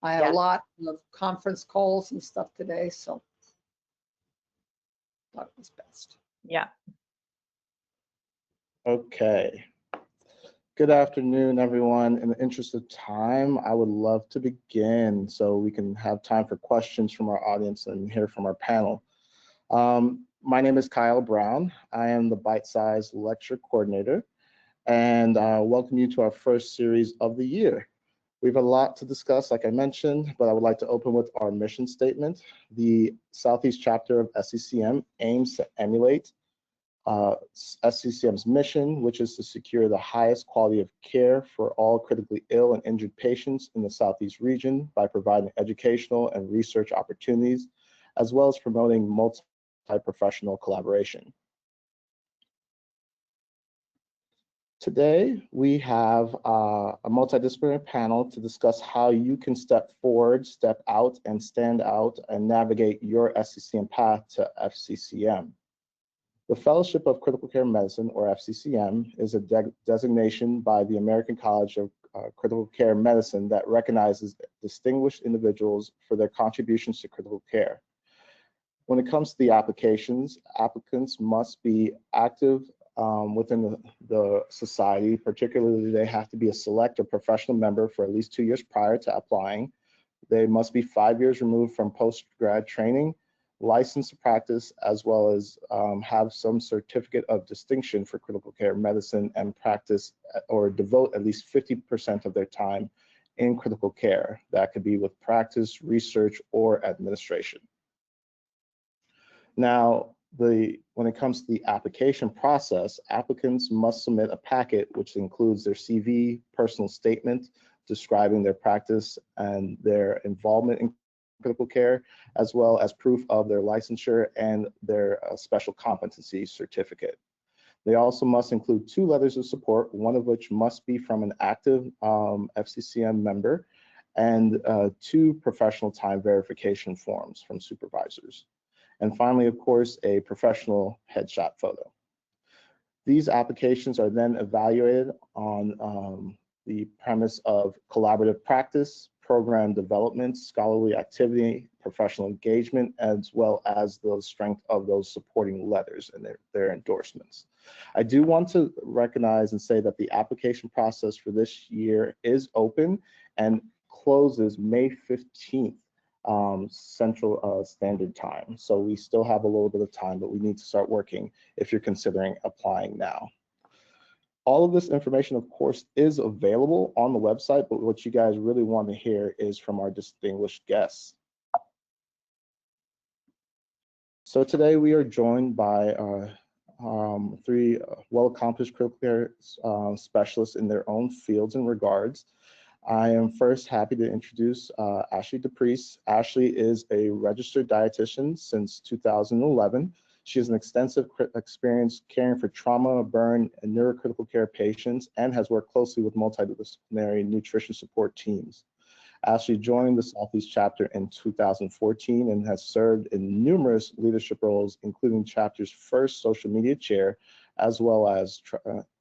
I had a lot of conference calls and stuff today, so thought it was best. Yeah. Okay. Good afternoon, everyone. In the interest of time, I would love to begin so we can have time for questions from our audience and hear from our panel. My name is Kyle Brown. I am the Bite Size Lecture Coordinator, and welcome you to our first series of the year. We have a lot to discuss, like I mentioned, but I would like to open with our mission statement. The Southeast chapter of SCCM aims to emulate SCCM's mission, which is to secure the highest quality of care for all critically ill and injured patients in the Southeast region by providing educational and research opportunities, as well as promoting multi-professional collaboration. Today, we have a multidisciplinary panel to discuss how you can step forward, step out, and stand out and navigate your SCCM path to FCCM. The Fellowship of Critical Care Medicine, or FCCM, is a designation by the American College of Critical Care Medicine that recognizes distinguished individuals for their contributions to critical care. When it comes to the applications, applicants must be active within the society. Particularly, they have to be a select or professional member for at least 2 years prior to applying. They must be 5 years removed from post-grad training, licensed to practice, as well as have some certificate of distinction for critical care medicine and practice or devote at least 50% of their time in critical care. That could be with practice, research, or administration. Now, when it comes to the application process, applicants must submit a packet which includes their CV, personal statement describing their practice and their involvement in critical care, as well as proof of their licensure and their special competency certificate. They also must include 2 letters of support, one of which must be from an active FCCM member, and 2 professional time verification forms from supervisors. And finally, of course, a professional headshot photo. These applications are then evaluated on the premise of collaborative practice, program development, scholarly activity, professional engagement, as well as the strength of those supporting letters and their endorsements. I do want to recognize and say that the application process for this year is open and closes May 15th. Central Standard Time. So we still have a little bit of time, but we need to start working if you're considering applying now. All of this information, of course, is available on the website, but what you guys really want to hear is from our distinguished guests. So today we are joined by 3 well-accomplished critical care specialists in their own fields and regards. I am first happy to introduce Ashley DePriest. Ashley is a registered dietitian since 2011. She has an extensive experience caring for trauma, burn, and neurocritical care patients and has worked closely with multidisciplinary nutrition support teams. Ashley joined the Southeast chapter in 2014 and has served in numerous leadership roles, including chapter's first social media chair, as well as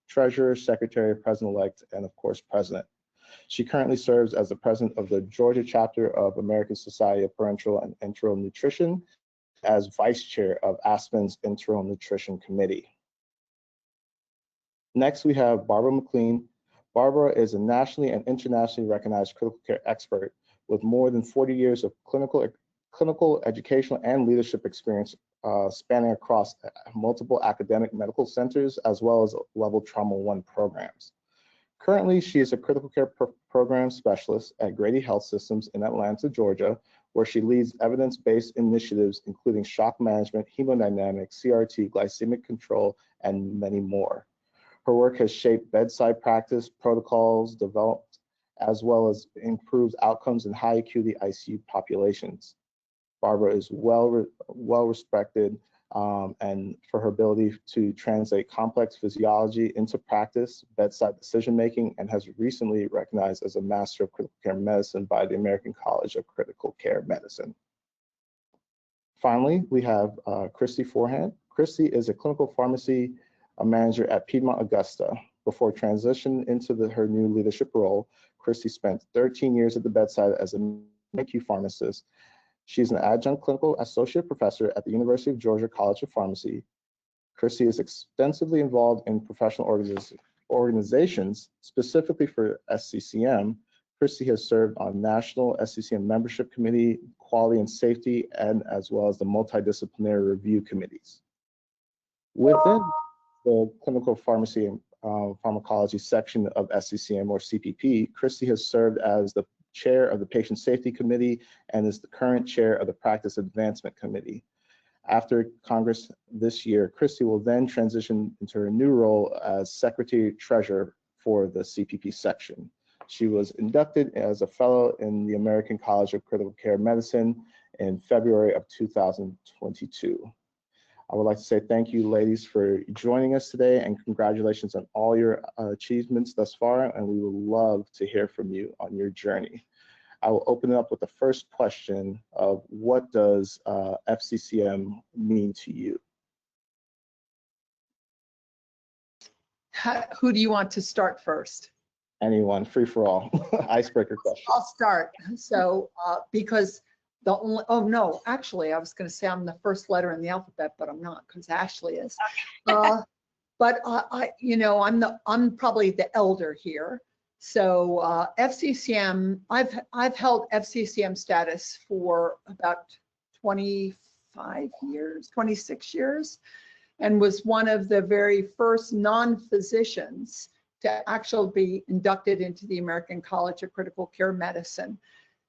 treasurer, secretary, president-elect, and of course, president. She currently serves as the president of the Georgia chapter of American Society of Parenteral and Enteral Nutrition, as vice chair of Aspen's Enteral Nutrition Committee. Next, we have Barbara McLean. Barbara is a nationally and internationally recognized critical care expert with more than 40 years of clinical, educational, and leadership experience spanning across multiple academic medical centers as well as level Trauma 1 programs. Currently, she is a critical care program specialist at Grady Health Systems in Atlanta, Georgia, where she leads evidence-based initiatives including shock management, hemodynamics, CRT, glycemic control, and many more. Her work has shaped bedside practice, protocols developed, as well as improves outcomes in high acuity ICU populations. Barbara is well respected and for her ability to translate complex physiology into practice, bedside decision-making, and has recently recognized as a Master of Critical Care Medicine by the American College of Critical Care Medicine. Finally, we have Christy Forehand. Christy is a clinical pharmacy manager at Piedmont Augusta. Before transition into her new leadership role, Christy spent 13 years at the bedside as a NICU pharmacist. She's an adjunct clinical associate professor at the University of Georgia College of Pharmacy. Christy is extensively involved in professional organizations, specifically for SCCM. Christy has served on National SCCM Membership Committee, Quality and Safety, and as well as the Multidisciplinary Review Committees. Within the Clinical Pharmacy and Pharmacology section of SCCM, or CPP, Christy has served as the chair of the Patient Safety Committee and is the current chair of the Practice Advancement Committee. After Congress this year, Christy will then transition into her new role as Secretary Treasurer for the CPP section. She was inducted as a fellow in the American College of Critical Care Medicine in February of 2022. I would like to say thank you, ladies, for joining us today, and congratulations on all your achievements thus far, and we would love to hear from you on your journey. I will open it up with the first question of what does FCCM mean to you? Who do you want to start first? Anyone, free for all. Icebreaker question. I'll start. So because the only, oh no, actually I was going to say I'm the first letter in the alphabet, but I'm not, because Ashley is. But I'm probably the elder here. So FCCM, I've held FCCM status for about 25 years, 26 years, and was one of the very first non-physicians to actually be inducted into the American College of Critical Care Medicine.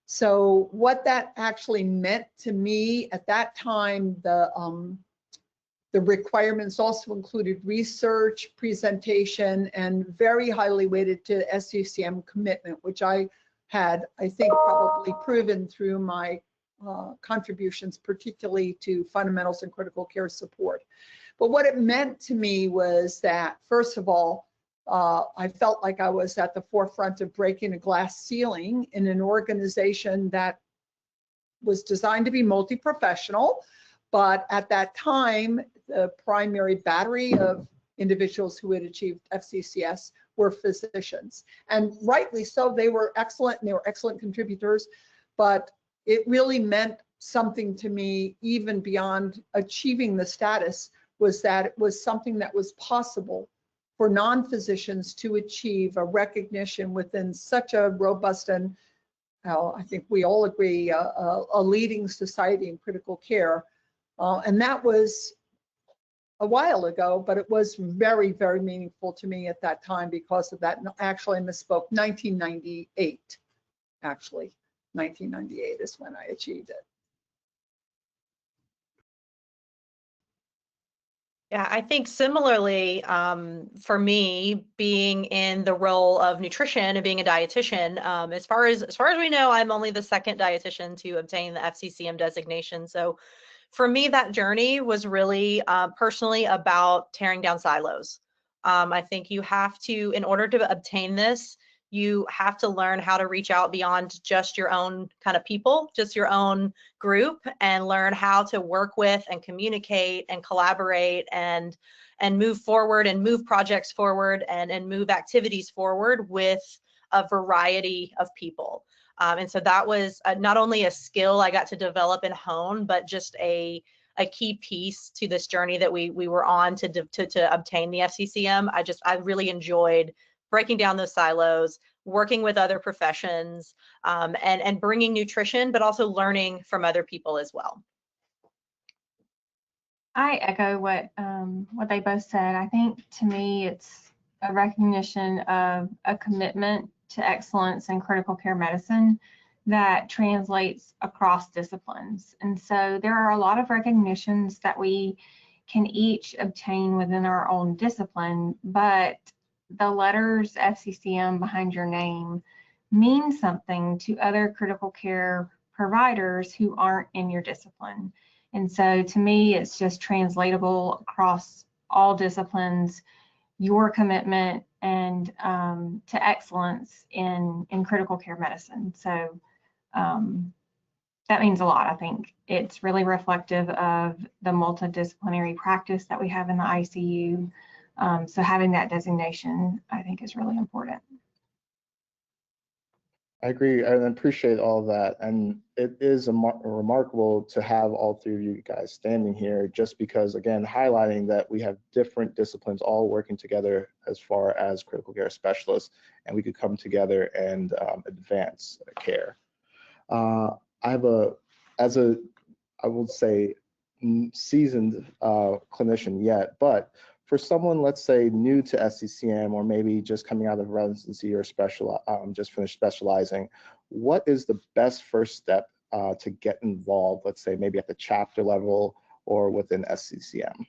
So what that actually meant to me at that time, the requirements also included research, presentation, and very highly weighted to SCCM commitment, which I had, I think, probably proven through my contributions, particularly to fundamentals and critical care support. But what it meant to me was that, first of all, I felt like I was at the forefront of breaking a glass ceiling in an organization that was designed to be multi-professional, but at that time, the primary battery of individuals who had achieved FCCS were physicians. And rightly so, they were excellent and they were excellent contributors, but it really meant something to me even beyond achieving the status, was that it was something that was possible for non-physicians to achieve a recognition within such a robust and, I think we all agree, a leading society in critical care. And that was a while ago, but it was very, very meaningful to me at that time because of that. Actually, I misspoke, 1998, actually. 1998 is when I achieved it. Yeah, I think similarly, for me, being in the role of nutrition and being a dietitian, as far as we know, I'm only the second dietitian to obtain the FCCM designation. So for me, that journey was really personally about tearing down silos. I think you have to, in order to obtain this, you have to learn how to reach out beyond just your own kind of people, just your own group, and learn how to work with and communicate and collaborate and move forward and move projects forward and move activities forward with a variety of people. And so that was not only a skill I got to develop and hone, but just a key piece to this journey that we were on to obtain the FCCM. I really enjoyed breaking down those silos, working with other professions, and bringing nutrition, but also learning from other people as well. I echo what they both said. I think to me, it's a recognition of a commitment to excellence in critical care medicine that translates across disciplines. And so there are a lot of recognitions that we can each obtain within our own discipline, but the letters FCCM behind your name mean something to other critical care providers who aren't in your discipline. And so to me, it's just translatable across all disciplines, your commitment and to excellence in critical care medicine. So that means a lot. I think it's really reflective of the multidisciplinary practice that we have in the ICU. So having that designation, I think, is really important. I agree and appreciate all of that. And it is remarkable to have all three of you guys standing here, just because, again, highlighting that we have different disciplines all working together as far as critical care specialists, and we could come together and advance care. I have I would say, seasoned clinician yet, but for someone, let's say, new to SCCM, or maybe just coming out of residency or just finished specializing, what is the best first step to get involved, let's say maybe at the chapter level or within SCCM?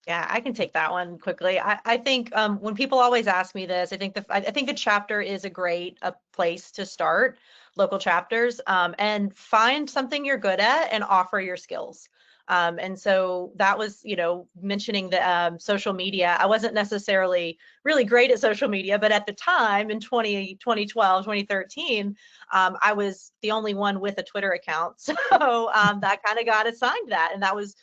Yeah, I can take that one quickly. I think when people always ask me this, I think the chapter is a great place to start, local chapters, and find something you're good at and offer your skills. And so that was, you know, mentioning the social media. I wasn't necessarily really great at social media, but at the time in 2012, 2013, I was the only one with a Twitter account. So that kind of got assigned that. And that was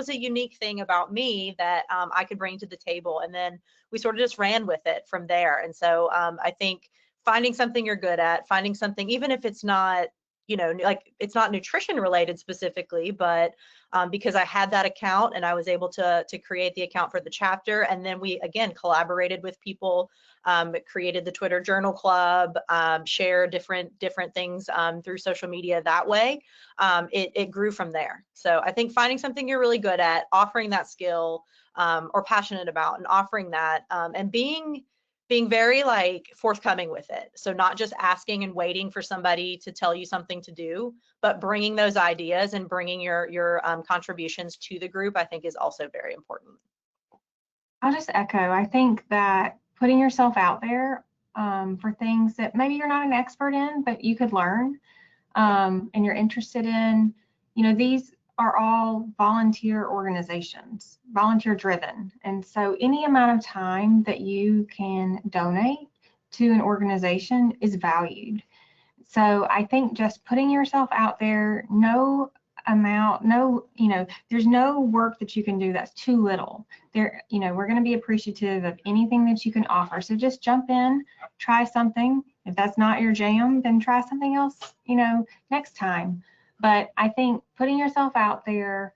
a unique thing about me that I could bring to the table. And then we sort of just ran with it from there. And so I think finding something you're good at, finding something, even if it's not, you know, like it's not nutrition related specifically, but because I had that account and I was able to create the account for the chapter. And then we, again, collaborated with people, created the Twitter Journal Club, share different things through social media that way. It grew from there. So I think finding something you're really good at, offering that skill or passionate about, and offering that, and being very like forthcoming with it. So not just asking and waiting for somebody to tell you something to do, but bringing those ideas and bringing your contributions to the group, I think is also very important. I'll just echo, I think that putting yourself out there for things that maybe you're not an expert in, but you could learn and you're interested in, you know, these are all volunteer organizations, volunteer driven. And so any amount of time that you can donate to an organization is valued. So I think just putting yourself out there, there's no work that you can do that's too little. We're going to be appreciative of anything that you can offer. So just jump in, try something. If that's not your jam, then try something else, next time. But I think putting yourself out there,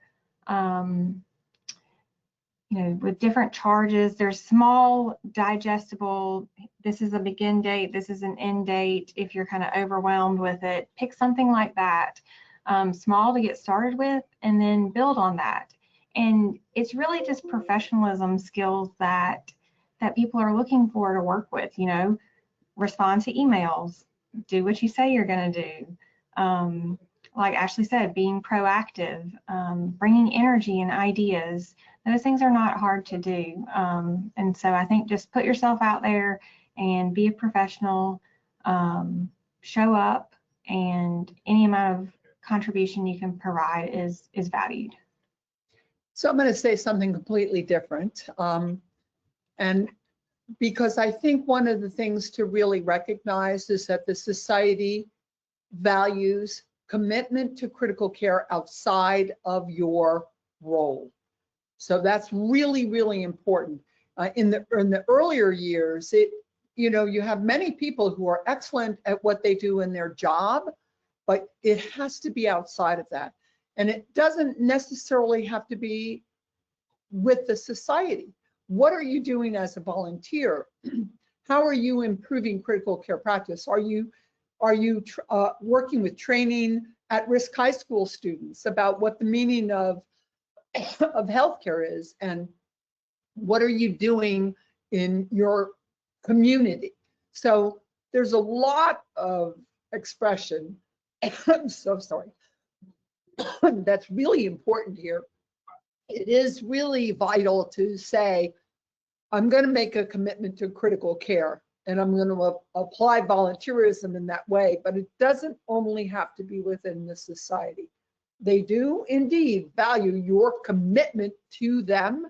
with different charges, there's small, digestible, this is a begin date, this is an end date. If you're kind of overwhelmed with it, pick something like that, small to get started with, and then build on that. And it's really just professionalism skills that people are looking for to work with, respond to emails, do what you say you're going to do. Like Ashley said, being proactive, bringing energy and ideas, those things are not hard to do. And so I think just put yourself out there and be a professional, show up, and any amount of contribution you can provide is valued. So I'm going to say something completely different. And because I think one of the things to really recognize is that the society values commitment to critical care outside of your role. So that's really, really important. In the earlier years, you have many people who are excellent at what they do in their job, but it has to be outside of that. And it doesn't necessarily have to be with the society. What are you doing as a volunteer? How are you improving critical care practice? Are you working with training at-risk high school students about what the meaning of healthcare is, and what are you doing in your community? So there's a lot of expression. I'm so sorry. That's really important here. It is really vital to say, I'm going to make a commitment to critical care, and I'm going to apply volunteerism in that way, but it doesn't only have to be within the society. They do indeed value your commitment to them,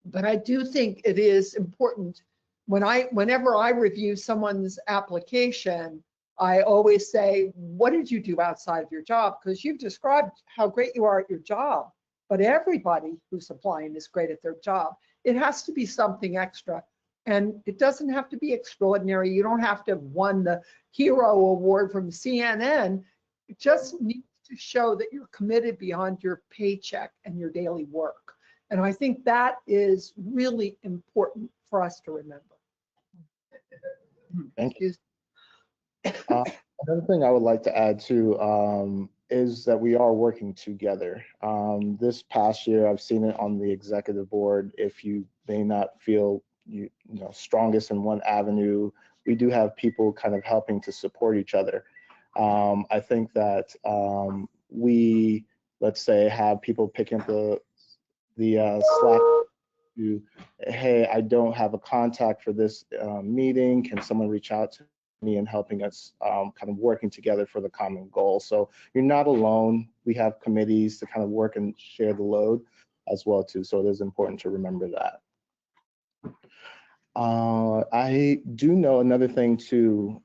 but I do think it is important whenever I review someone's application, I always say, what did you do outside of your job? Because you've described how great you are at your job, but everybody who's applying is great at their job. It has to be something extra. And it doesn't have to be extraordinary. You don't have to have won the hero award from CNN. It just needs to show that you're committed beyond your paycheck and your daily work. And I think that is really important for us to remember. Thank you. Another thing I would like to add too is that we are working together. This past year, I've seen it on the executive board. If you may not feel you know strongest in one avenue, we do have people kind of helping to support each other. I think that we, let's say, have people picking up the Slack to, hey, I don't have a contact for this meeting. Can someone reach out to me, and helping us kind of working together for the common goal. So you're not alone. We have committees to kind of work and share the load as well too. So it is important to remember that. I do know another thing too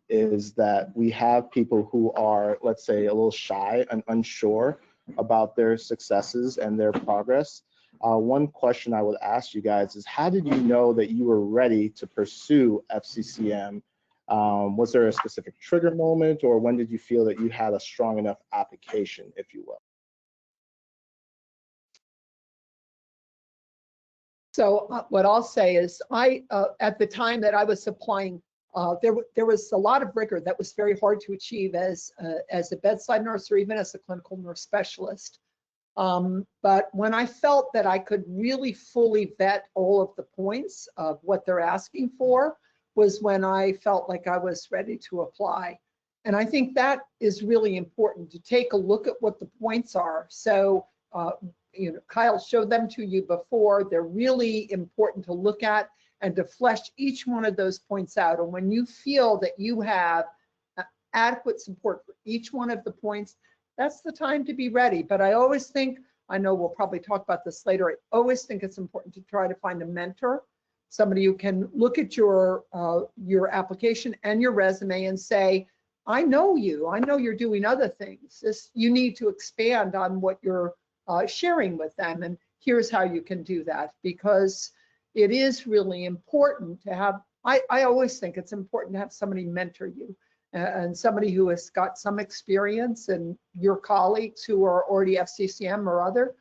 is that we have people who are, let's say, a little shy and unsure about their successes and their progress. One question I would ask you guys is, how did you know that you were ready to pursue FCCM? Was there a specific trigger moment, or when did you feel that you had a strong enough application, if you will? So what I'll say is at the time that I was applying, there was a lot of rigor that was very hard to achieve as a bedside nurse or even as a clinical nurse specialist. But when I felt that I could really fully vet all of the points of what they're asking for was when I felt like I was ready to apply. And I think that is really important, to take a look at what the points are. So, you know, Kyle showed them to you before. They're really important to look at and to flesh each one of those points out. And when you feel that you have adequate support for each one of the points, that's the time to be ready. But I always think, I know we'll probably talk about this later, I always think it's important to try to find a mentor, somebody who can look at your application and your resume and say, I know you, I know you're doing other things. You need to expand on what you're sharing with them, and here's how you can do that, because it is really important to have, I always think it's important to have somebody mentor you, and somebody who has got some experience, and your colleagues who are already FCCM or other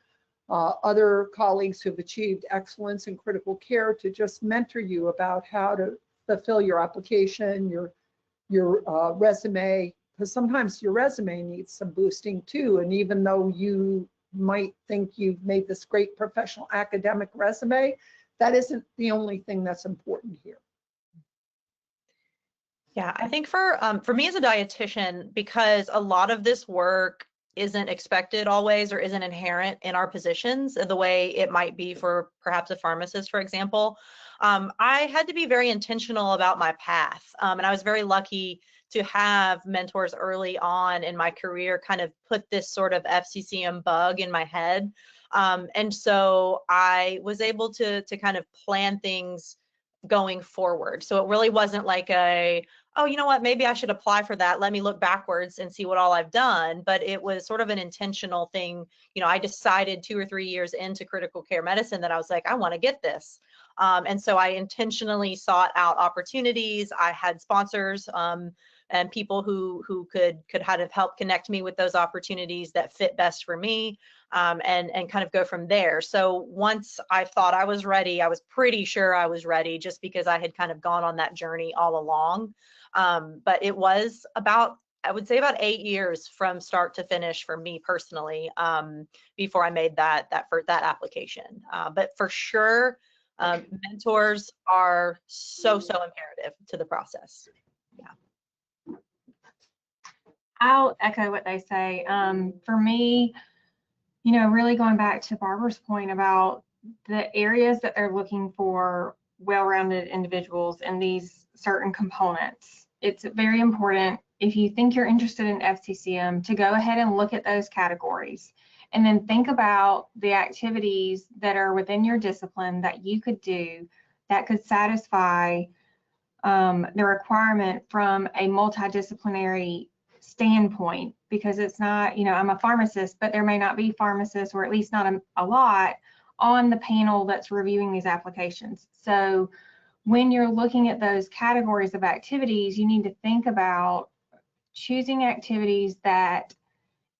colleagues who've achieved excellence in critical care to just mentor you about how to fulfill your application, your resume, because sometimes your resume needs some boosting too. And even though you might think you've made this great professional academic resume, that isn't the only thing that's important here. Yeah, I think for me as a dietitian, because a lot of this work isn't expected always or isn't inherent in our positions the way it might be for perhaps a pharmacist, for example, I had to be very intentional about my path. And I was very lucky to have mentors early on in my career kind of put this sort of FCCM bug in my head. And so I was able to kind of plan things going forward. So it really wasn't like oh, you know what, maybe I should apply for that. Let me look backwards and see what all I've done. But it was sort of an intentional thing. You know, I decided 2 or 3 years into critical care medicine that I was like, I want to get this. And so I intentionally sought out opportunities. I had sponsors and people who could kind of help connect me with those opportunities that fit best for me, and kind of go from there. So once I thought I was ready, I was pretty sure I was ready, just because I had kind of gone on that journey all along. But it was about, I would say, about 8 years from start to finish for me personally, before I made that application. But for sure, mentors are so imperative to the process. Yeah. I'll echo what they say. For me, you know, really going back to Barbara's point about the areas that they're looking for well-rounded individuals and these certain components, it's very important, if you think you're interested in FCCM, to go ahead and look at those categories, and then think about the activities that are within your discipline that you could do that could satisfy the requirement from a multidisciplinary standpoint. Because it's not, you know, I'm a pharmacist, but there may not be pharmacists, or at least not a lot, on the panel that's reviewing these applications. So when you're looking at those categories of activities, you need to think about choosing activities that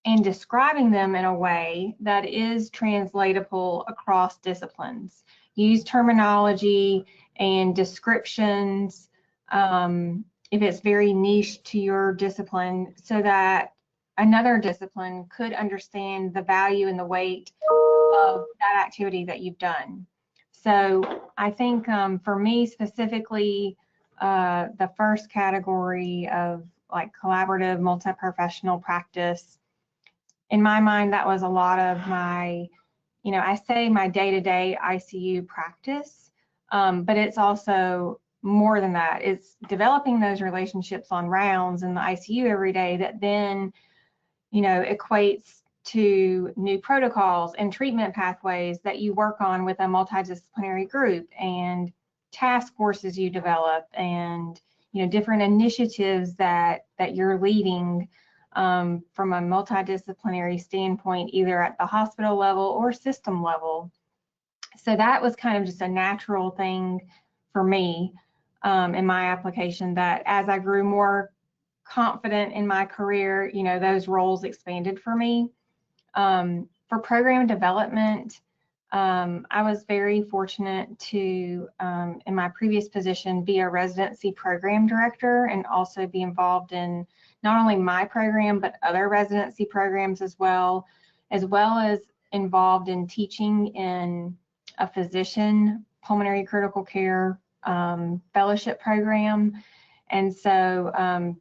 and describing them in a way that is translatable across disciplines. Use terminology and descriptions if it's very niche to your discipline, so that another discipline could understand the value and the weight of that activity that you've done. So I think for me specifically, the first category of like collaborative multi-professional practice, in my mind, that was a lot of my, I say my day-to-day ICU practice, but it's also more than that. It's developing those relationships on rounds in the ICU every day that then, equates to new protocols and treatment pathways that you work on with a multidisciplinary group, and task forces you develop, and different initiatives that you're leading from a multidisciplinary standpoint, either at the hospital level or system level. So that was kind of just a natural thing for me in my application, that as I grew more confident in my career, those roles expanded for me. For program development, I was very fortunate to, in my previous position, be a residency program director and also be involved in not only my program, but other residency programs as well as involved in teaching in a physician pulmonary critical care fellowship program. And so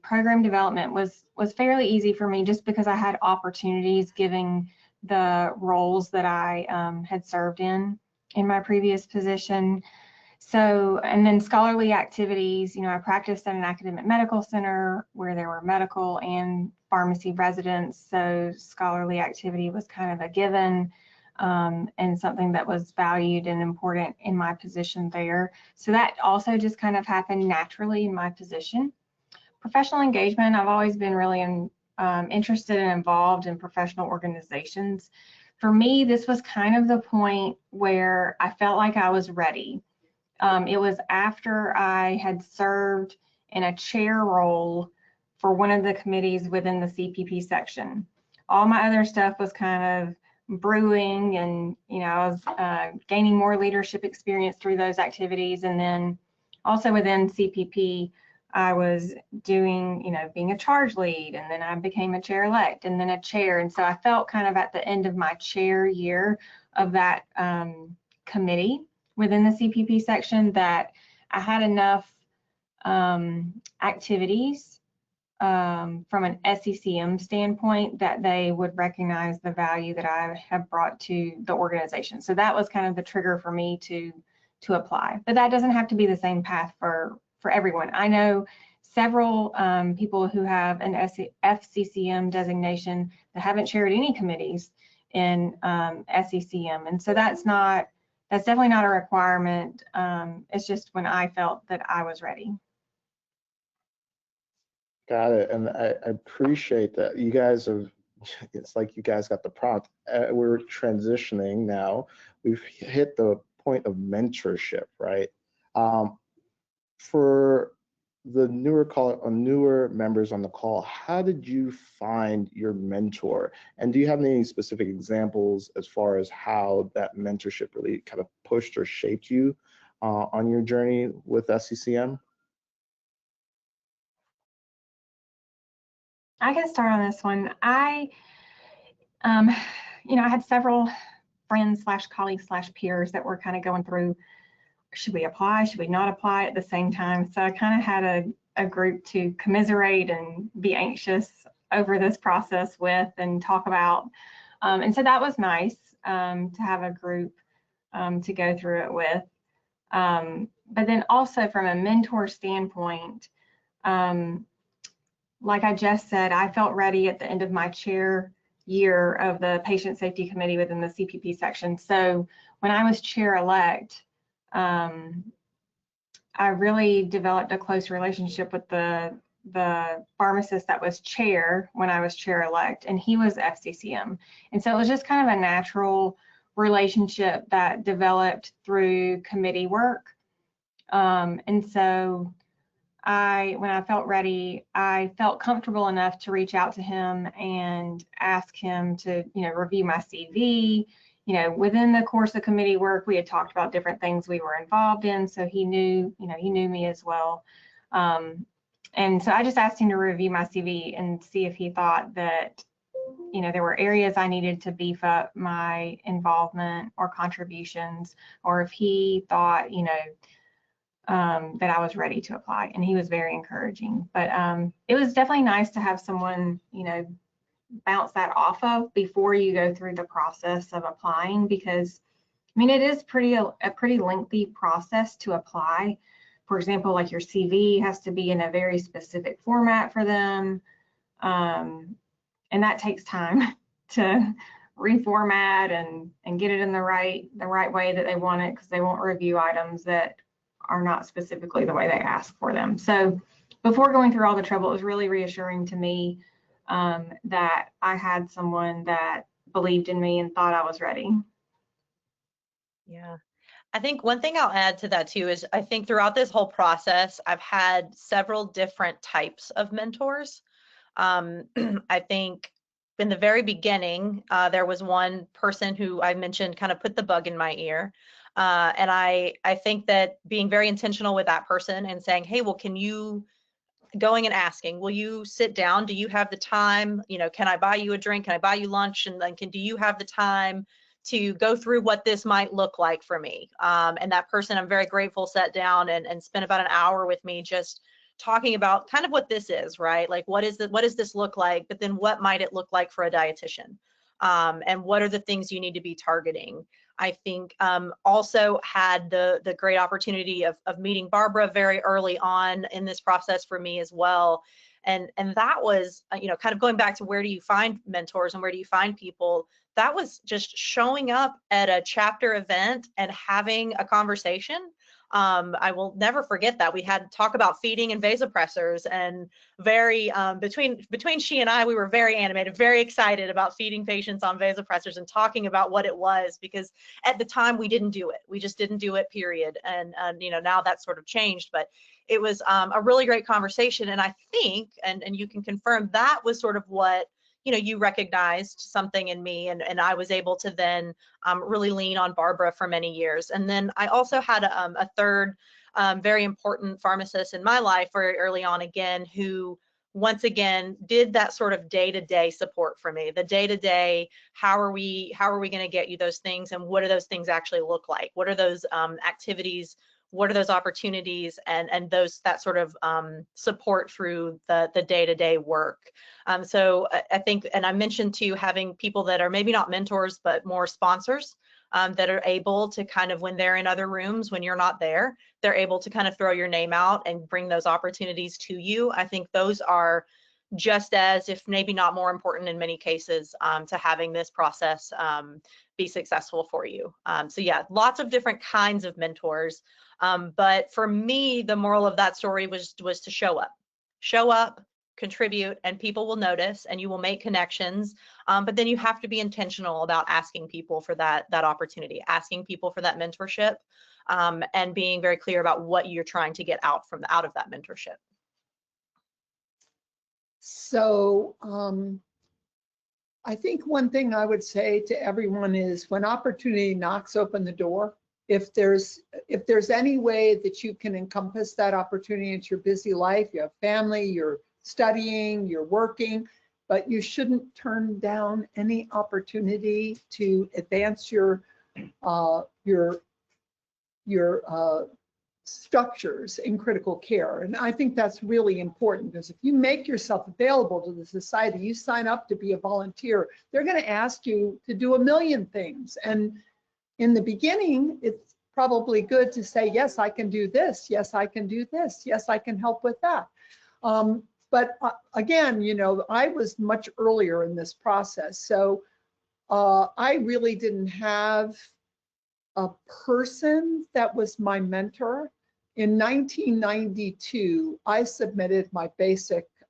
program development was fairly easy for me, just because I had opportunities given the roles that I had served in my previous position. So, and then scholarly activities, I practiced at an academic medical center where there were medical and pharmacy residents. So scholarly activity was kind of a given and something that was valued and important in my position there. So that also just kind of happened naturally in my position. Professional engagement, I've always been really interested and involved in professional organizations. For me, this was kind of the point where I felt like I was ready. It was after I had served in a chair role for one of the committees within the CPP section. All my other stuff was kind of brewing, and I was gaining more leadership experience through those activities. And then also within CPP, I was doing, being a charge lead, and then I became a chair-elect, and then a chair. And so I felt kind of at the end of my chair year of that committee within the CPP section that I had enough activities from an SCCM standpoint that they would recognize the value that I have brought to the organization. So that was kind of the trigger for me to apply. But that doesn't have to be the same path for everyone. I know several people who have an FCCM designation that haven't chaired any committees in SCCM, and so that's definitely not a requirement. It's just when I felt that I was ready. Got it. And I appreciate that you guys have, it's like you guys got the prompt. We're transitioning now. We've hit the point of mentorship, right? For the newer members on the call, how did you find your mentor? And do you have any specific examples as far as how that mentorship really kind of pushed or shaped you on your journey with SCCM? I can start on this one. I had several friends / colleagues / peers that were kind of going through, should we apply, should we not apply at the same time? So I kind of had a group to commiserate and be anxious over this process with and talk about. And so that was nice to have a group to go through it with. But then also from a mentor standpoint, like I just said, I felt ready at the end of my chair year of the Patient Safety Committee within the CPP section. So when I was chair-elect, I really developed a close relationship with the pharmacist that was chair when I was chair-elect, and he was FCCM. And so it was just kind of a natural relationship that developed through committee work. And so when I felt ready, I felt comfortable enough to reach out to him and ask him to, review my CV. Within the course of committee work, we had talked about different things we were involved in, so he knew me as well. And so I just asked him to review my CV and see if he thought that, there were areas I needed to beef up my involvement or contributions, or if he thought, that I was ready to apply. And he was very encouraging. But it was definitely nice to have someone, bounce that off of before you go through the process of applying, because it is a pretty lengthy process to apply. For example, like your CV has to be in a very specific format for them. And that takes time to reformat and get it in the right way that they want it, because they won't review items that are not specifically the way they ask for them. So before going through all the trouble, it was really reassuring to me that I had someone that believed in me and thought I was ready. Yeah. I think one thing I'll add to that too is I think throughout this whole process, I've had several different types of mentors. I think in the very beginning, there was one person who I mentioned kind of put the bug in my ear. And I think that being very intentional with that person and saying, hey, well, can you, going and asking, will you sit down? Do you have the time? Can I buy you a drink? Can I buy you lunch? And then do you have the time to go through what this might look like for me? And that person, I'm very grateful, sat down and spent about an hour with me just talking about kind of what this is, right? Like, what does this look like? But then what might it look like for a dietitian? And what are the things you need to be targeting? I think also had the great opportunity of meeting Barbara very early on in this process for me as well. And that was, kind of going back to where do you find mentors and where do you find people? That was just showing up at a chapter event and having a conversation. I will never forget that. We had to talk about feeding and vasopressors, and very between she and I, we were very animated, very excited about feeding patients on vasopressors and talking about what it was, because at the time we didn't do it. We just didn't do it, period. And now that's sort of changed, but it was a really great conversation. And I think, and you can confirm, that was sort of what, you recognized something in me, and I was able to then really lean on Barbara for many years. And then I also had a third very important pharmacist in my life very early on, again, who once again did that sort of day-to-day support for me. The day-to-day, how are we going to get you those things, and what do those things actually look like? What are those activities? What are those opportunities, and that sort of support through the day-to-day work. So I think, and I mentioned too, having people that are maybe not mentors, but more sponsors that are able to kind of, when they're in other rooms, when you're not there, they're able to kind of throw your name out and bring those opportunities to you. I think those are just as, if maybe not more important in many cases, to having this process be successful for you. So yeah, lots of different kinds of mentors. But for me, the moral of that story was to show up, contribute, and people will notice and you will make connections. But then you have to be intentional about asking people for that opportunity, asking people for that mentorship, and being very clear about what you're trying to get out of that mentorship. So I think one thing I would say to everyone is, when opportunity knocks open the door, if there's any way that you can encompass that opportunity into your busy life, you have family, you're studying, you're working, but you shouldn't turn down any opportunity to advance your structures in critical care. And I think that's really important, because if you make yourself available to the society, you sign up to be a volunteer, they're going to ask you to do a million things. And in the beginning, it's probably good to say, yes, I can do this. Yes, I can do this. Yes, I can help with that. But again, I was much earlier in this process. So I really didn't have a person that was my mentor. In 1992, I submitted my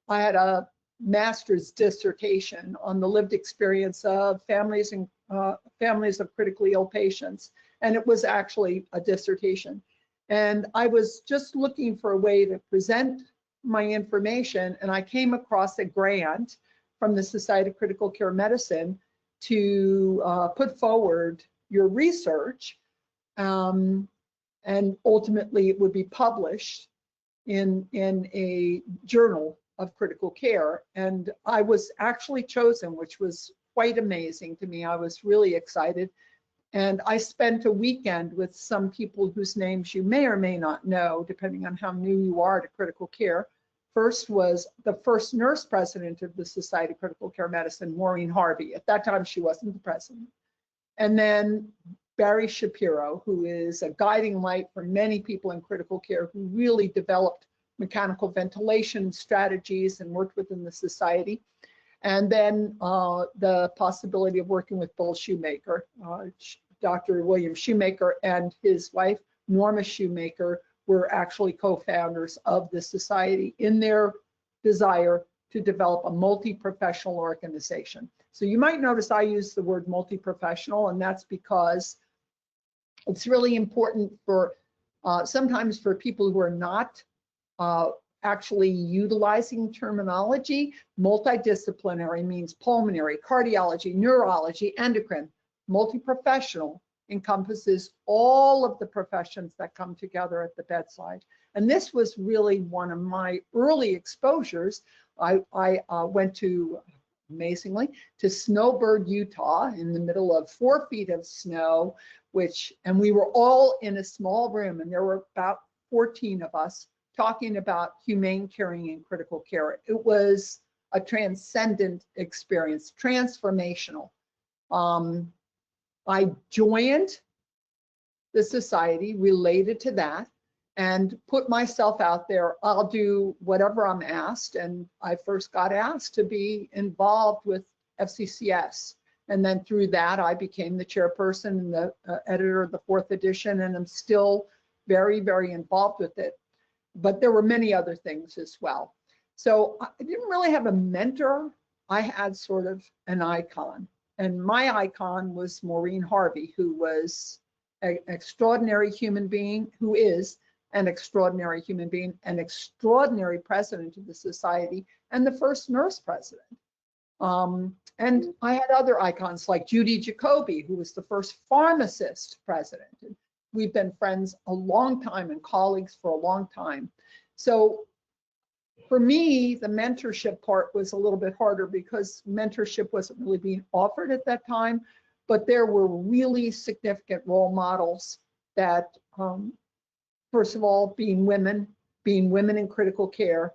I had a master's dissertation on the lived experience of families of critically ill patients. And it was actually a dissertation. And I was just looking for a way to present my information, and I came across a grant from the Society of Critical Care Medicine to put forward your research, and ultimately it would be published in a journal of critical care. And I was actually chosen, which was quite amazing to me. I was really excited. And I spent a weekend with some people whose names you may or may not know, depending on how new you are to critical care. First was the first nurse president of the Society of Critical Care Medicine, Maureen Harvey. At that time, she wasn't the president. And then Barry Shapiro, who is a guiding light for many people in critical care, who really developed mechanical ventilation strategies and worked within the society. And then the possibility of working with Bill Shoemaker, Dr. William Shoemaker and his wife, Norma Shoemaker, were actually co-founders of the society in their desire to develop a multi-professional organization. So you might notice I use the word multi-professional, and that's because it's really important for sometimes for people who are not actually utilizing terminology. Multidisciplinary means pulmonary, cardiology, neurology, endocrine. Multi-professional encompasses all of the professions that come together at the bedside. And this was really one of my early exposures. I went to, amazingly, to Snowbird, Utah, in the middle of 4 feet of snow, and we were all in a small room, and there were about 14 of us talking about humane caring and critical care. It was a transcendent experience, transformational. I joined the society related to that and put myself out there. I'll do whatever I'm asked. And I first got asked to be involved with FCCS. And then through that, I became the chairperson and the editor of the 4th edition, and I'm still very, very involved with it. But there were many other things as well. So I didn't really have a mentor. I had sort of an icon. And my icon was Maureen Harvey, who was an extraordinary human being, who is an extraordinary human being, an extraordinary president of the society, and the first nurse president. And I had other icons like Judy Jacoby, who was the first pharmacist president. And we've been friends a long time and colleagues for a long time. So for me, the mentorship part was a little bit harder because mentorship wasn't really being offered at that time, but there were really significant role models that, first of all, being women in critical care,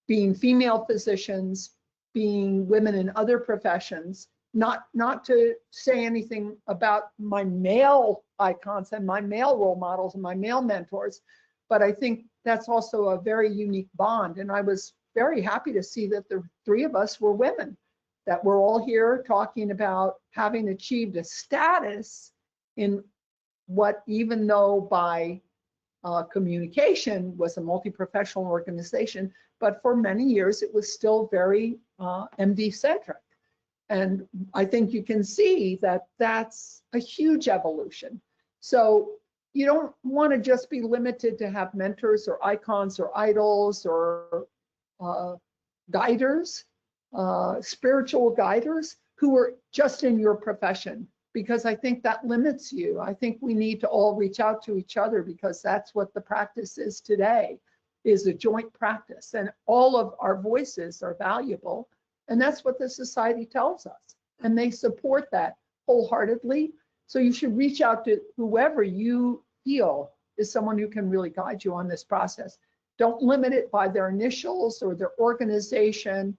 being female physicians, being women in other professions, not to say anything about my male icons and my male role models and my male mentors, but I think that's also a very unique bond. And I was very happy to see that the 3 of us were women, that we're all here talking about having achieved a status in what, even though by communication was a multi-professional organization, but for many years it was still very MD-centric. And I think you can see that that's a huge evolution. So you don't want to just be limited to have mentors or icons or idols or guiders, spiritual guiders who are just in your profession, because I think that limits you. I think we need to all reach out to each other, because that's what the practice is today, is a joint practice, and all of our voices are valuable. And that's what the society tells us, and they support that wholeheartedly. So you should reach out to whoever you feel is someone who can really guide you on this process. Don't limit it by their initials or their organization,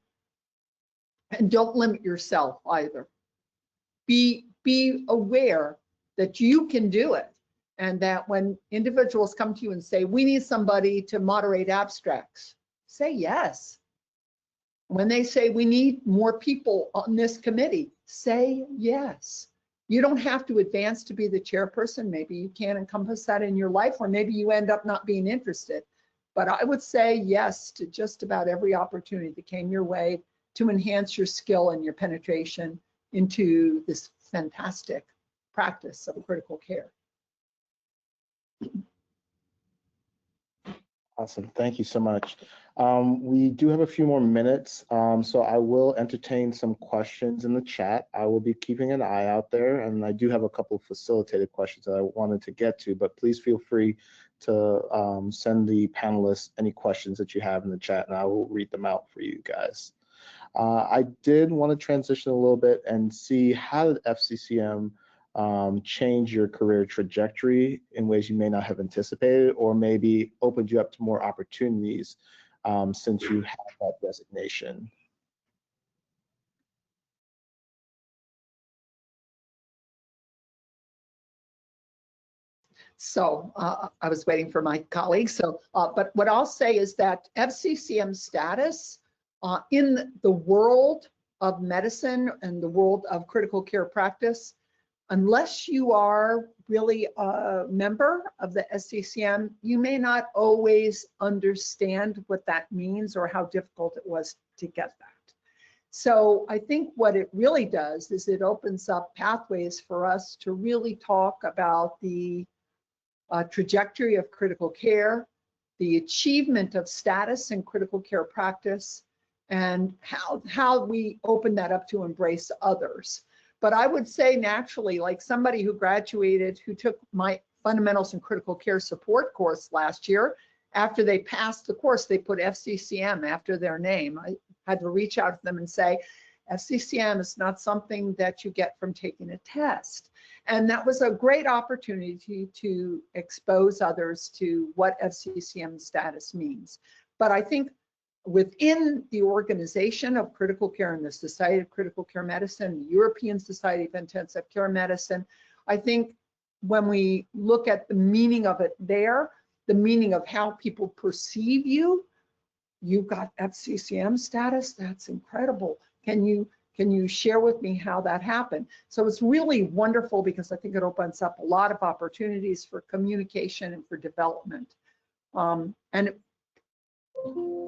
and don't limit yourself either. Be aware that you can do it, and that when individuals come to you and say, we need somebody to moderate abstracts, say yes. When they say we need more people on this committee, say yes. You don't have to advance to be the chairperson. Maybe you can't encompass that in your life, or maybe you end up not being interested. But I would say yes to just about every opportunity that came your way to enhance your skill and your penetration into this fantastic practice of critical care. Awesome. Thank you so much. We do have a few more minutes, so I will entertain some questions in the chat. I will be keeping an eye out there, and I do have a couple of facilitated questions that I wanted to get to, but please feel free to send the panelists any questions that you have in the chat, and I will read them out for you guys. I did want to transition a little bit and see how did FCCM change your career trajectory in ways you may not have anticipated, or maybe opened you up to more opportunities since you have that designation. So I was waiting for my colleagues. So, but what I'll say is that FCCM status in the world of medicine and the world of critical care practice, unless you are really a member of the SCCM, you may not always understand what that means or how difficult it was to get that. So I think what it really does is it opens up pathways for us to really talk about the trajectory of critical care, the achievement of status in critical care practice, and how we open that up to embrace others. But I would say naturally, like somebody who graduated, who took my Fundamentals in Critical Care Support course last year, after they passed the course, they put FCCM after their name. I had to reach out to them and say, FCCM is not something that you get from taking a test. And that was a great opportunity to expose others to what FCCM status means. But I think within the organization of critical care and the Society of Critical Care Medicine, the European Society of Intensive Care Medicine, I think when we look at the meaning of it there, the meaning of how people perceive you, you got FCCM status, that's incredible. Can you share with me how that happened? So it's really wonderful because I think it opens up a lot of opportunities for communication and for development. And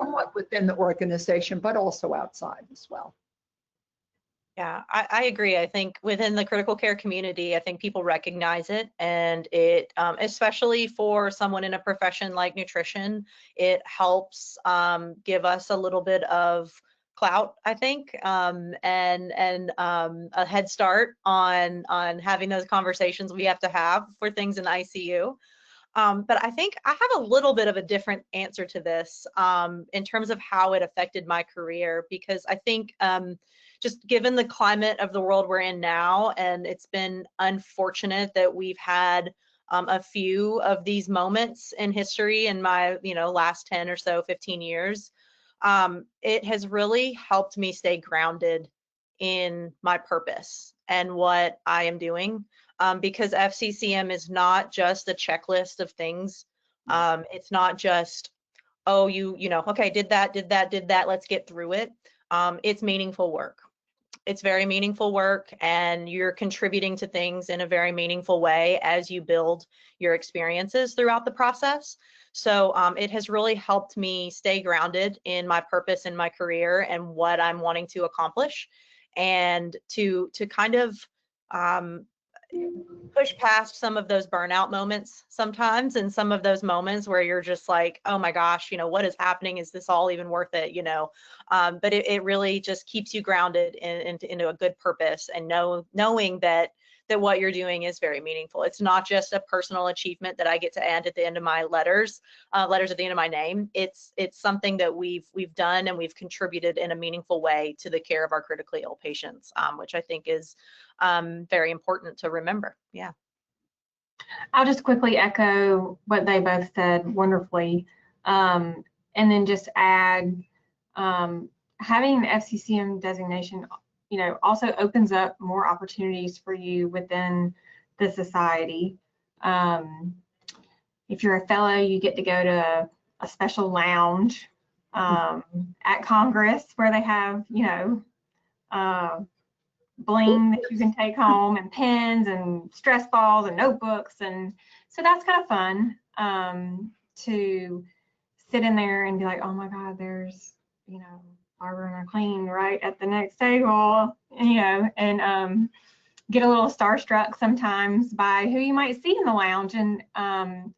somewhat within the organization, but also outside as well. Yeah, I agree. I think within the critical care community, I think people recognize it, and it, especially for someone in a profession like nutrition, it helps give us a little bit of clout, I think, and a head start on having those conversations we have to have for things in ICU. But I think I have a little bit of a different answer to this in terms of how it affected my career, because I think just given the climate of the world we're in now, and it's been unfortunate that we've had a few of these moments in history in my last 10 or so 15 years, it has really helped me stay grounded in my purpose and what I am doing. Because FCCM is not just a checklist of things. It's not just, oh, okay, did that, let's get through it. It's meaningful work. It's very meaningful work, and you're contributing to things in a very meaningful way as you build your experiences throughout the process. So it has really helped me stay grounded in my purpose in my career and what I'm wanting to accomplish, and to kind of push past some of those burnout moments sometimes, and some of those moments where you're just like, oh my gosh, what is happening? Is this all even worth it? But it really just keeps you grounded into a good purpose, and knowing that what you're doing is very meaningful. It's not just a personal achievement that I get to add at the end of my letters at the end of my name. It's something that we've done, and we've contributed in a meaningful way to the care of our critically ill patients, which I think is very important to remember. Yeah. I'll just quickly echo what they both said wonderfully, and then just add, having an FCCM designation also opens up more opportunities for you within the society. If you're a fellow, you get to go to a special lounge at Congress where they have, bling that you can take home, and pens and stress balls and notebooks. And so that's kind of fun to sit in there and be like, oh my God, there's, Barbara and McLean right at the next table, and get a little starstruck sometimes by who you might see in the lounge. And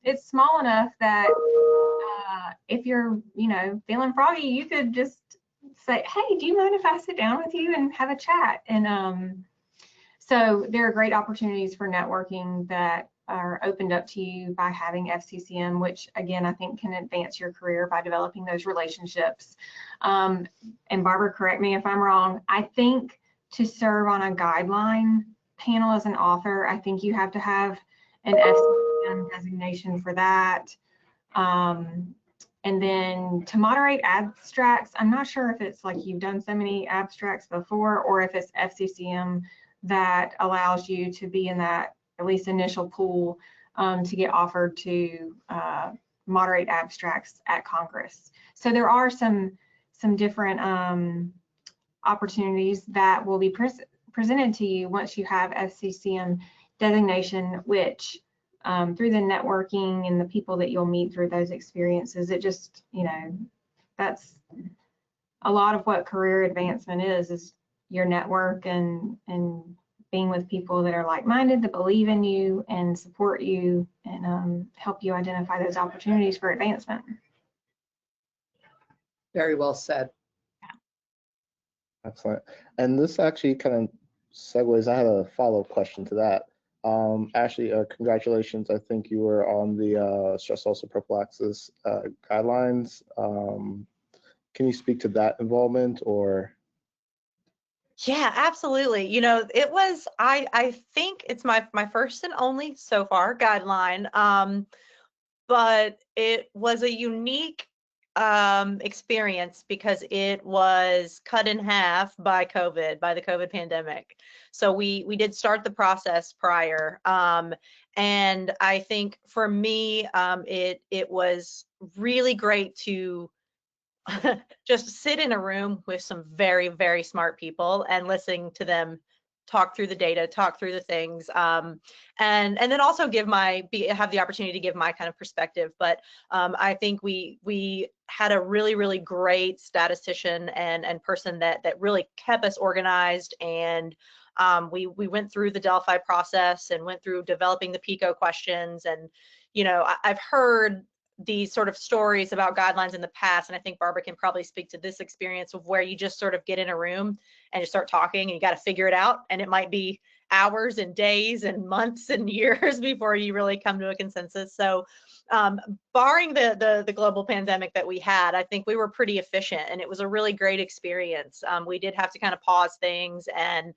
it's small enough that if you're, feeling froggy, you could just say, hey, do you mind if I sit down with you and have a chat? And so there are great opportunities for networking that are opened up to you by having FCCM, which again, I think can advance your career by developing those relationships. And Barbara, correct me if I'm wrong, I think to serve on a guideline panel as an author, I think you have to have an FCCM designation for that. And then to moderate abstracts, I'm not sure if it's like you've done so many abstracts before, or if it's FCCM that allows you to be in that at least initial pool to get offered to moderate abstracts at Congress. So there are some different opportunities that will be presented to you once you have FCCM designation, which through the networking and the people that you'll meet through those experiences, it just, that's a lot of what career advancement is your network and being with people that are like-minded, that believe in you and support you and help you identify those opportunities for advancement. Very well said. Excellent. And this actually kind of segues, I had a follow-up question to that. Ashley, congratulations. I think you were on the stress ulcer prophylaxis guidelines. Can you speak to that involvement or? Yeah, absolutely. It was, I think it's my first and only so far guideline, but it was a unique experience because it was cut in half by the COVID pandemic. So we did start the process prior. And I think for me, it was really great to just sit in a room with some very, very smart people and listening to them talk through the data, talk through the things, and then also have the opportunity to give my kind of perspective. But I think we had a really, really great statistician and person that really kept us organized, and we went through the Delphi process and went through developing the PICO questions. And I've heard these sort of stories about guidelines in the past, and I think Barbara can probably speak to this experience of where you just sort of get in a room and you start talking and you got to figure it out, and it might be hours and days and months and years before you really come to a consensus. So barring the global pandemic that we had, I think we were pretty efficient, and it was a really great experience. We did have to kind of pause things, and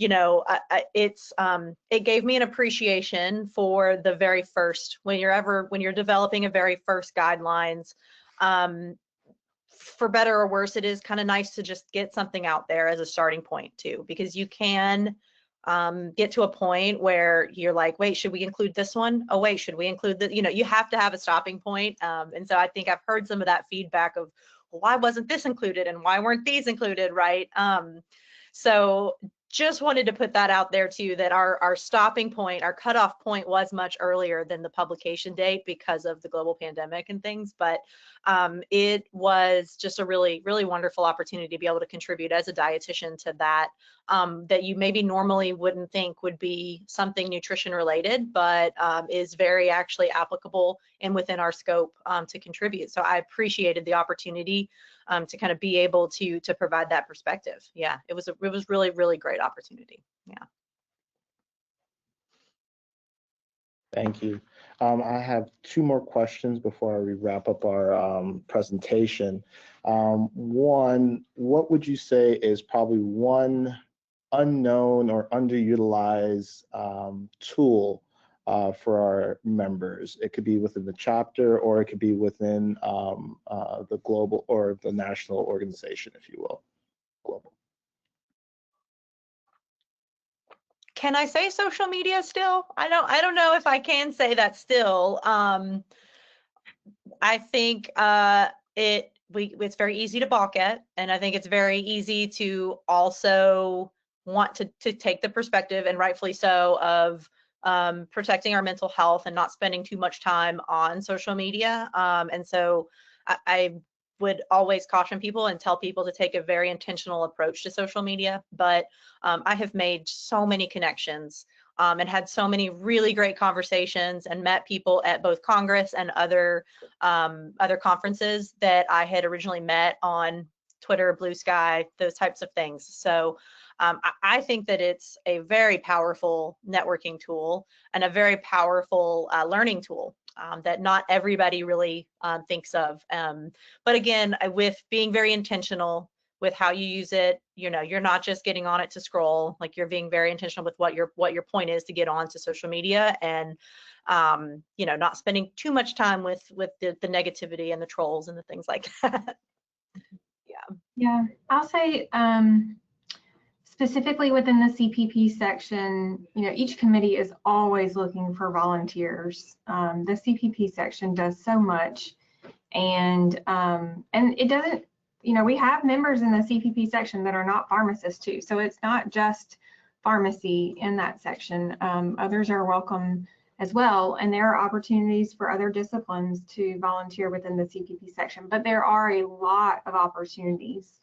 it gave me an appreciation for the very first, when you're developing a very first guidelines. For better or worse, it is kind of nice to just get something out there as a starting point too, because you can get to a point where you're like, wait, should we include this one? Oh wait, should we include the, you have to have a stopping point. And so I think I've heard some of that feedback of, well, why wasn't this included and why weren't these included, right? So just wanted to put that out there too, that our stopping point, our cutoff point was much earlier than the publication date because of the global pandemic and things. But it was just a really, really wonderful opportunity to be able to contribute as a dietitian to that, that you maybe normally wouldn't think would be something nutrition related, but is very actually applicable and within our scope to contribute. So I appreciated the opportunity to kind of be able to provide that perspective. Yeah, it was really, really great opportunity. Yeah. Thank you. I have two more questions before we wrap up our presentation. One, what would you say is probably one unknown or underutilized tool for our members? It could be within the chapter, or it could be within the global or the national organization, if you will. Global. Can I say social media still? I don't know if I can say that still. I think it's very easy to balk at, and I think it's very easy to also want to take the perspective, and rightfully so, of protecting our mental health and not spending too much time on social media. And so I would always caution people and tell people to take a very intentional approach to social media. But I have made so many connections and had so many really great conversations and met people at both Congress and other conferences that I had originally met on Twitter, Blue Sky, those types of things. So I think that it's a very powerful networking tool and a very powerful learning tool that not everybody really thinks of. But again, with being very intentional with how you use it, you know, you're not just getting on it to scroll, like you're being very intentional with what your point is to get onto social media, and you know, not spending too much time with the negativity and the trolls and the things like that. Yeah, I'll say specifically within the CPP section, you know, each committee is always looking for volunteers. The CPP section does so much, and it doesn't, you know, we have members in the CPP section that are not pharmacists too, so it's not just pharmacy in that section. Others are welcome as well, and there are opportunities for other disciplines to volunteer within the CPP section, but there are a lot of opportunities.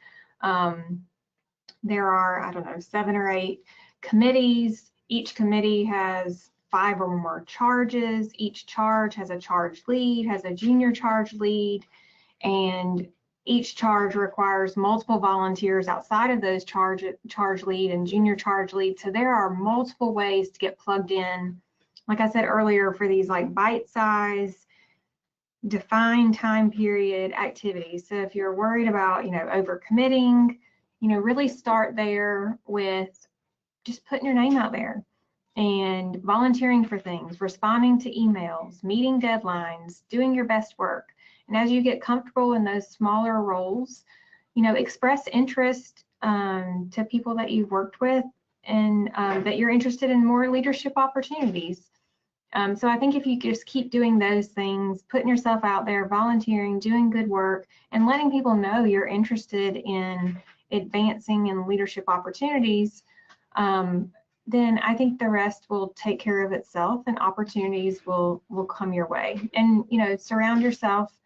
There are, I don't know, 7 or 8 committees. Each committee has 5 or more charges. Each charge has a charge lead, has a junior charge lead, and each charge requires multiple volunteers outside of those charge lead and junior charge lead. So there are multiple ways to get plugged in, like I said earlier, for these like bite-size, defined time period activities. So if you're worried about, you know, overcommitting, you know, really start there with just putting your name out there and volunteering for things, responding to emails, meeting deadlines, doing your best work. And as you get comfortable in those smaller roles, you know, express interest to people that you've worked with, and that you're interested in more leadership opportunities. So I think if you just keep doing those things, putting yourself out there, volunteering, doing good work, and letting people know you're interested in advancing in leadership opportunities, then I think the rest will take care of itself, and opportunities will come your way. And, you know, surround yourself,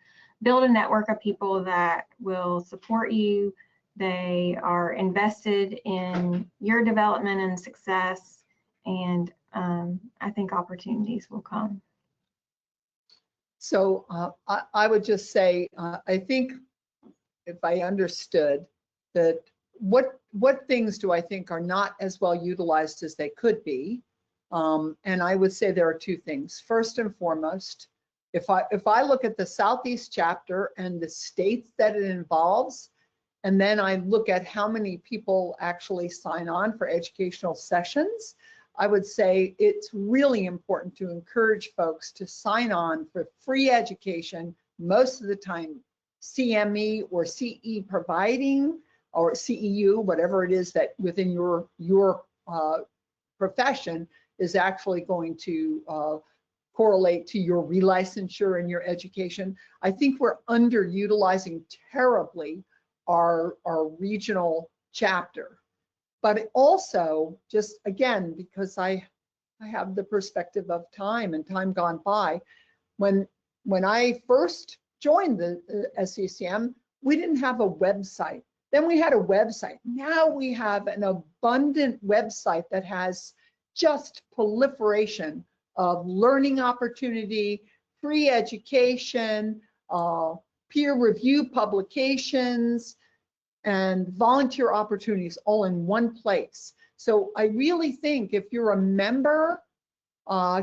build a network of people that will support you. They are invested in your development and success, and I think opportunities will come. So I would just say, I think if I understood that, what things do I think are not as well utilized as they could be? And I would say there are 2 things. First and foremost, if I look at the Southeast chapter and the states that it involves, and then I look at how many people actually sign on for educational sessions, I would say it's really important to encourage folks to sign on for free education, most of the time CME or CE providing, or CEU, whatever it is that within your profession is actually going to correlate to your relicensure and your education. I think we're underutilizing terribly our regional chapter. But also, just again, because I have the perspective of time and time gone by, when I first joined the SCCM, we didn't have a website. Then we had a website. Now we have an abundant website that has just proliferation of learning opportunity, free education, peer review publications, and volunteer opportunities all in one place. So I really think if you're a member,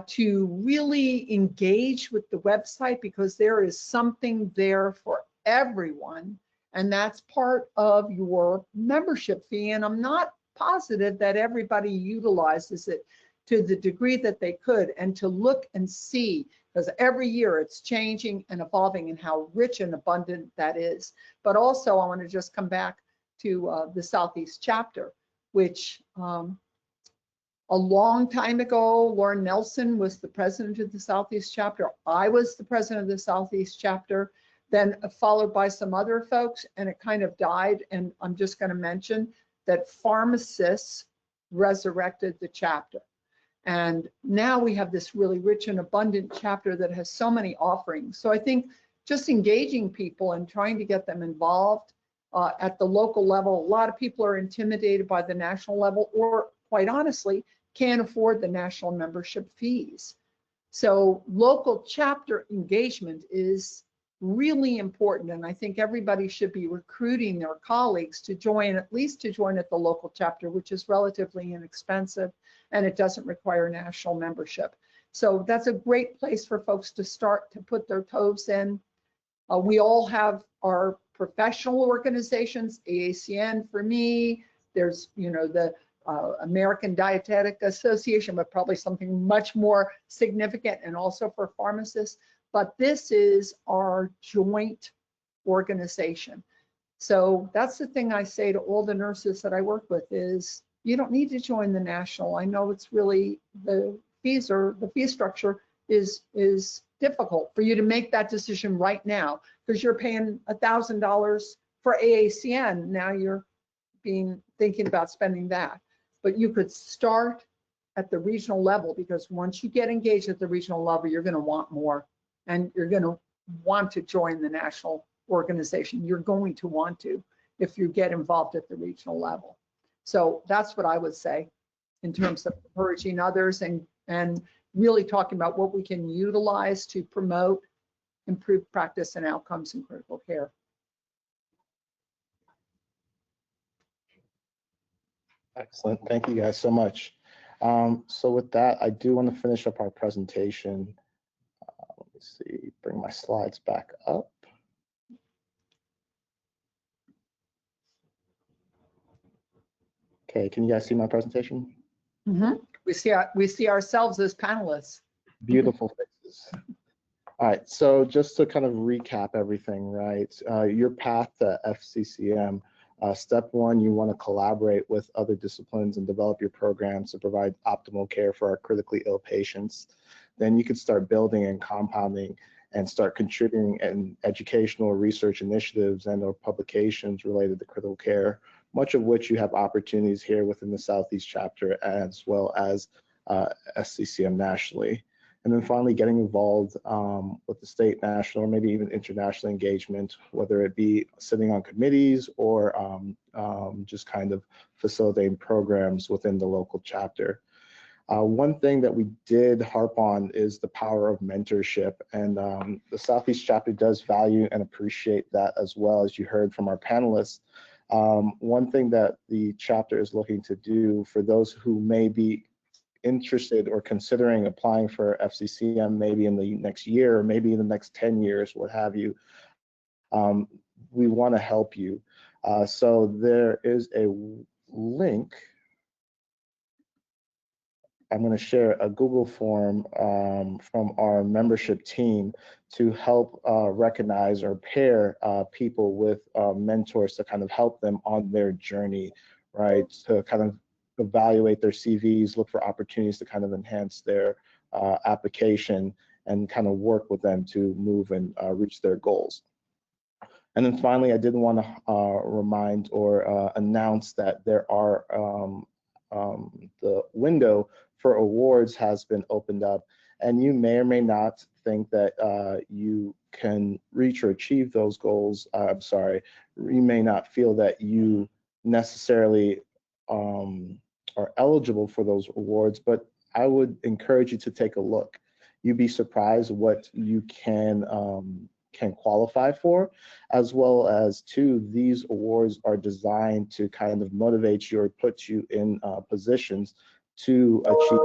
to really engage with the website, because there is something there for everyone, and that's part of your membership fee. And I'm not positive that everybody utilizes it to the degree that they could, and to look and see, because every year it's changing and evolving, and how rich and abundant that is. But also I want to just come back to the Southeast chapter, which a long time ago, Lauren Nelson was the president of the Southeast chapter. I was the president of the Southeast chapter, then followed by some other folks, and it kind of died. And I'm just going to mention that pharmacists resurrected the chapter. And now we have this really rich and abundant chapter that has so many offerings. So I think just engaging people and trying to get them involved at the local level. A lot of people are intimidated by the national level, or quite honestly, can't afford the national membership fees. So local chapter engagement is really important, and I think everybody should be recruiting their colleagues to join, at least to join at the local chapter, which is relatively inexpensive and it doesn't require national membership. So that's a great place for folks to start to put their toes in. We all have our professional organizations, AACN for me, there's, you know, the American Dietetic Association, but probably something much more significant, and also for pharmacists. But this is our joint organization. So that's the thing I say to all the nurses that I work with is, you don't need to join the national. I know it's really, the fee structure is difficult for you to make that decision right now, because you're paying $1,000 for AACN. Now you're thinking about spending that. But you could start at the regional level, because once you get engaged at the regional level, you're going to want more, and you're going to want to join the national organization. You're going to want to if you get involved at the regional level. So that's what I would say in terms of encouraging others and really talking about what we can utilize to promote improved practice and outcomes in critical care. Excellent. Thank you guys so much. So with that, I do want to finish up our presentation. Let me see, bring my slides back up. Okay, can you guys see my presentation? Mm-hmm. We see ourselves as panelists. Beautiful faces. All right, so just to kind of recap everything, right? Your path to FCCM. Step one, you want to collaborate with other disciplines and develop your programs to provide optimal care for our critically ill patients. Then you could start building and compounding and start contributing in educational research initiatives and or publications related to critical care, much of which you have opportunities here within the Southeast chapter as well as SCCM nationally. And then finally getting involved with the state, national, or maybe even international engagement, whether it be sitting on committees or just kind of facilitating programs within the local chapter. One thing that we did harp on is the power of mentorship, and the Southeast chapter does value and appreciate that, as well as you heard from our panelists. One thing that the chapter is looking to do for those who may be interested or considering applying for FCCM maybe in the next year or maybe in the next 10 years, what have you, we want to help you. So there is a link. I'm going to share a Google form from our membership team to help recognize or pair people with mentors to kind of help them on their journey, right? To kind of evaluate their CVs, look for opportunities to kind of enhance their application and kind of work with them to move and reach their goals. And then finally, I did want to remind or announce that there are the window for awards has been opened up, and you may or may not think that you can reach or achieve those goals. I'm sorry, you may not feel that you necessarily are eligible for those awards, but I would encourage you to take a look. You'd be surprised what you can qualify for, as well as too, these awards are designed to kind of motivate you or put you in positions to achieve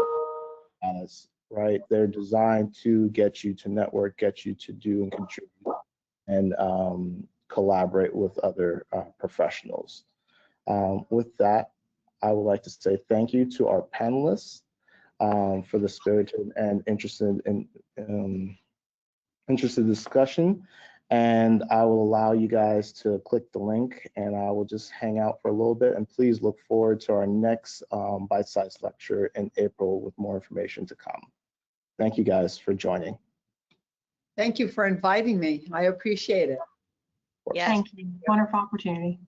status, right? They're designed to get you to network, get you to do and contribute and collaborate with other professionals. With that, I would like to say thank you to our panelists for the spirited and interested discussion. And I will allow you guys to click the link, and I will just hang out for a little bit. And please look forward to our next bite-sized lecture in April with more information to come. Thank you guys for joining. Thank you for inviting me. I appreciate it. Yes. Thank you. Wonderful opportunity.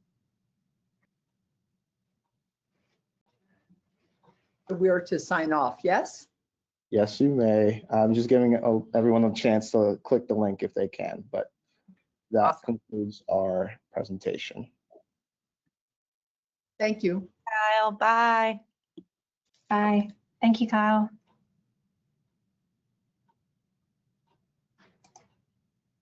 We're to sign off, yes? Yes, you may. I'm just giving everyone a chance to click the link if they can, but that Awesome. concludes our presentation. Thank you. Kyle, bye. Bye. Thank you, Kyle.